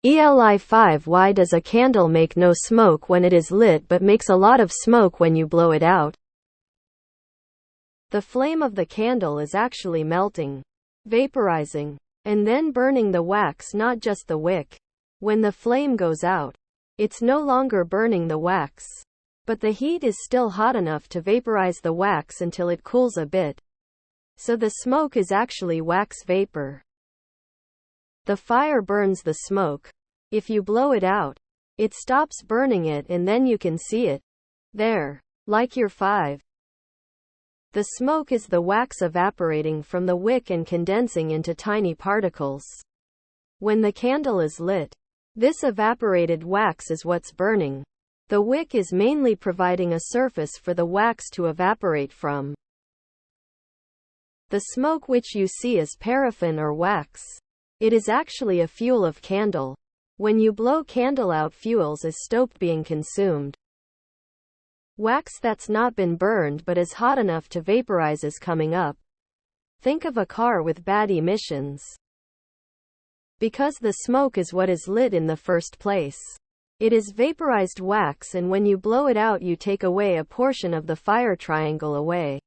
ELI5. Why does a candle make no smoke when it is lit but makes a lot of smoke when you blow it out? The flame of the candle is actually melting, vaporizing, and then burning the wax, not just the wick. When the flame goes out, it's no longer burning the wax, but the heat is still hot enough to vaporize the wax until it cools a bit. So the smoke is actually wax vapor. The fire burns the smoke. If you blow it out, it stops burning it and then you can see it. There. Like your 5. The smoke is the wax evaporating from the wick and condensing into tiny particles. When the candle is lit, this evaporated wax is what's burning. The wick is mainly providing a surface for the wax to evaporate from. The smoke which you see is paraffin or wax. It is actually a fuel of candle. When you blow candle out, fuels is stoked being consumed. Wax that's not been burned but is hot enough to vaporize is coming up. Think of a car with bad emissions. Because the smoke is what is lit in the first place. It is vaporized wax, and when you blow it out you take away a portion of the fire triangle away,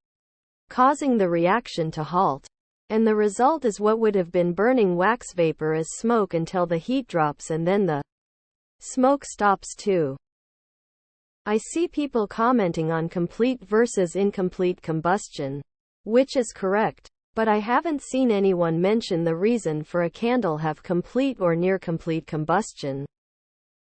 causing the reaction to halt. And the result is what would have been burning wax vapor as smoke until the heat drops and then the smoke stops too. I see people commenting on complete versus incomplete combustion, which is correct, but I haven't seen anyone mention the reason for a candle have complete or near complete combustion.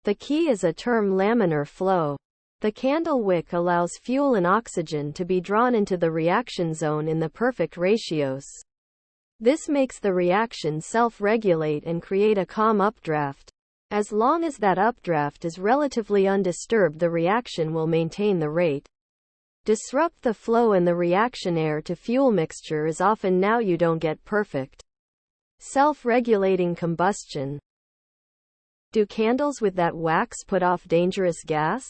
The key is a term, laminar flow. The candle wick allows fuel and oxygen to be drawn into the reaction zone in the perfect ratios. This makes the reaction self-regulate and create a calm updraft. As long as that updraft is relatively undisturbed, the reaction will maintain the rate. Disrupt the flow and the reaction air to fuel mixture is often now you don't get perfect self-regulating combustion. Do candles with that wax put off dangerous gas?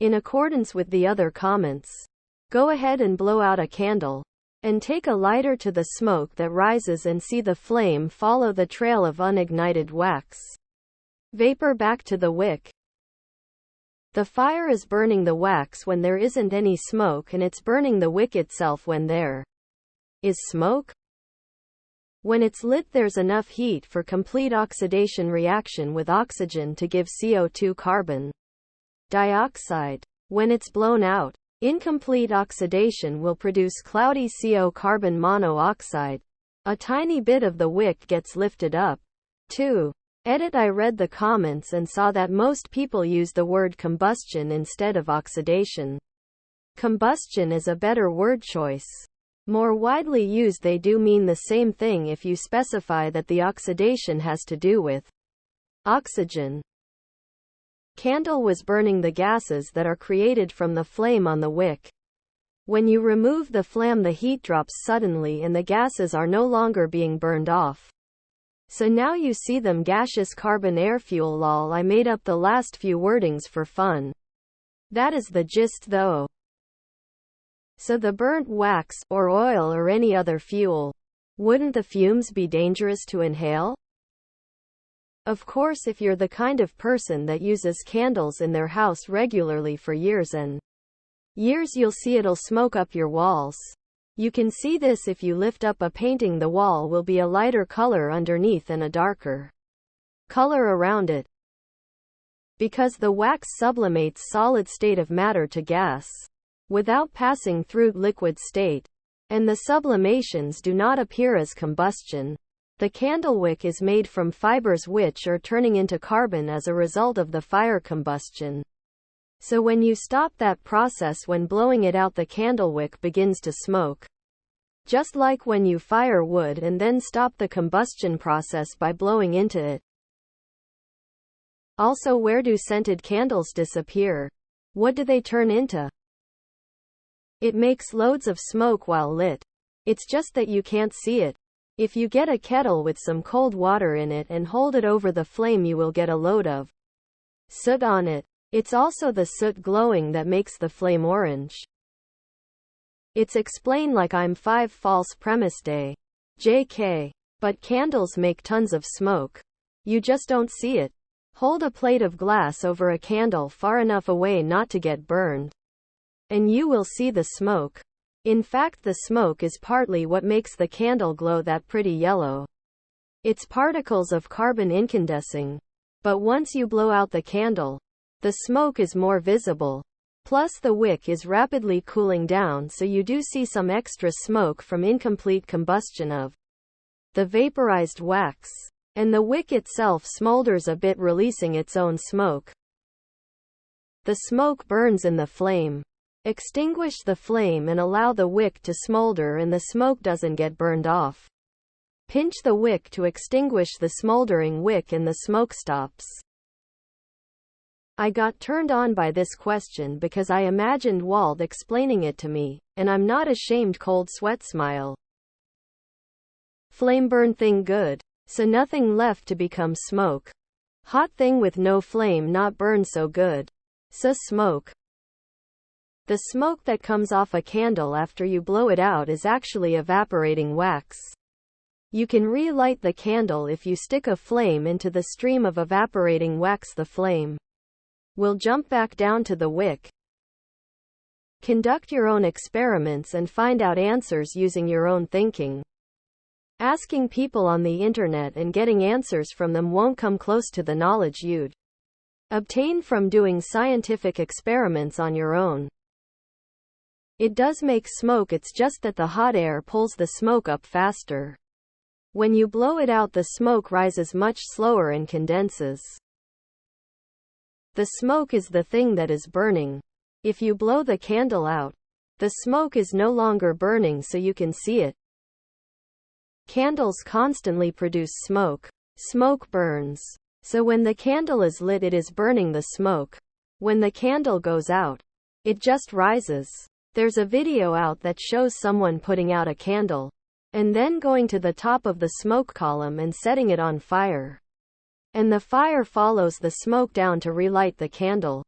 In accordance with the other comments, go ahead and blow out a candle. And take a lighter to the smoke that rises and see the flame follow the trail of unignited wax vapor back to the wick. The fire is burning the wax when there isn't any smoke, and it's burning the wick itself when there is smoke. When it's lit, there's enough heat for complete oxidation reaction with oxygen to give CO2 carbon dioxide. When it's blown out, incomplete oxidation will produce cloudy CO carbon monoxide. A tiny bit of the wick gets lifted up, too. I read the comments and saw that most people use the word combustion instead of oxidation. Combustion is a better word choice. More widely used, they do mean the same thing if you specify that the oxidation has to do with oxygen. Candle was burning the gases that are created from the flame on the wick. When you remove the flame, the heat drops suddenly and the gases are no longer being burned off. So now you see them gaseous carbon air fuel. Lol, I made up the last few wordings for fun. That is the gist though. So the burnt wax, or oil or any other fuel, wouldn't the fumes be dangerous to inhale? Of course, if you're the kind of person that uses candles in their house regularly for years and years, you'll see it'll smoke up your walls. You can see this if you lift up a painting. The wall will be a lighter color underneath and a darker color around it, because the wax sublimates solid state of matter to gas without passing through liquid state, and the sublimations do not appear as combustion. The candle wick is made from fibers which are turning into carbon as a result of the fire combustion. So when you stop that process when blowing it out, the candle wick begins to smoke. Just like when you fire wood and then stop the combustion process by blowing into it. Also, where do scented candles disappear? What do they turn into? It makes loads of smoke while lit. It's just that you can't see it. If you get a kettle with some cold water in it and hold it over the flame, you will get a load of soot on it. It's also the soot glowing that makes the flame orange. It's explained like I'm 5 false premise day. JK. But candles make tons of smoke. You just don't see it. Hold a plate of glass over a candle far enough away not to get burned, and you will see the smoke. In fact, the smoke is partly what makes the candle glow that pretty yellow. It's particles of carbon incandescing. But once you blow out the candle, the smoke is more visible. Plus the wick is rapidly cooling down, so you do see some extra smoke from incomplete combustion of the vaporized wax. And the wick itself smolders a bit, releasing its own smoke. The smoke burns in the flame. Extinguish the flame and allow the wick to smolder, and the smoke doesn't get burned off. Pinch the wick to extinguish the smoldering wick and the smoke stops. I got turned on by this question because I imagined Walt explaining it to me, and I'm not ashamed. Cold sweat smile. Flame burn thing good. So nothing left to become smoke. Hot thing with no flame not burn so good. So smoke. The smoke that comes off a candle after you blow it out is actually evaporating wax. You can relight the candle if you stick a flame into the stream of evaporating wax. The flame will jump back down to the wick. Conduct your own experiments and find out answers using your own thinking. Asking people on the internet and getting answers from them won't come close to the knowledge you'd obtain from doing scientific experiments on your own. It does make smoke, it's just that the hot air pulls the smoke up faster. When you blow it out, the smoke rises much slower and condenses. The smoke is the thing that is burning. If you blow the candle out, the smoke is no longer burning, so you can see it. Candles constantly produce smoke. Smoke burns. So when the candle is lit, it is burning the smoke. When the candle goes out, it just rises. There's a video out that shows someone putting out a candle and then going to the top of the smoke column and setting it on fire. And the fire follows the smoke down to relight the candle.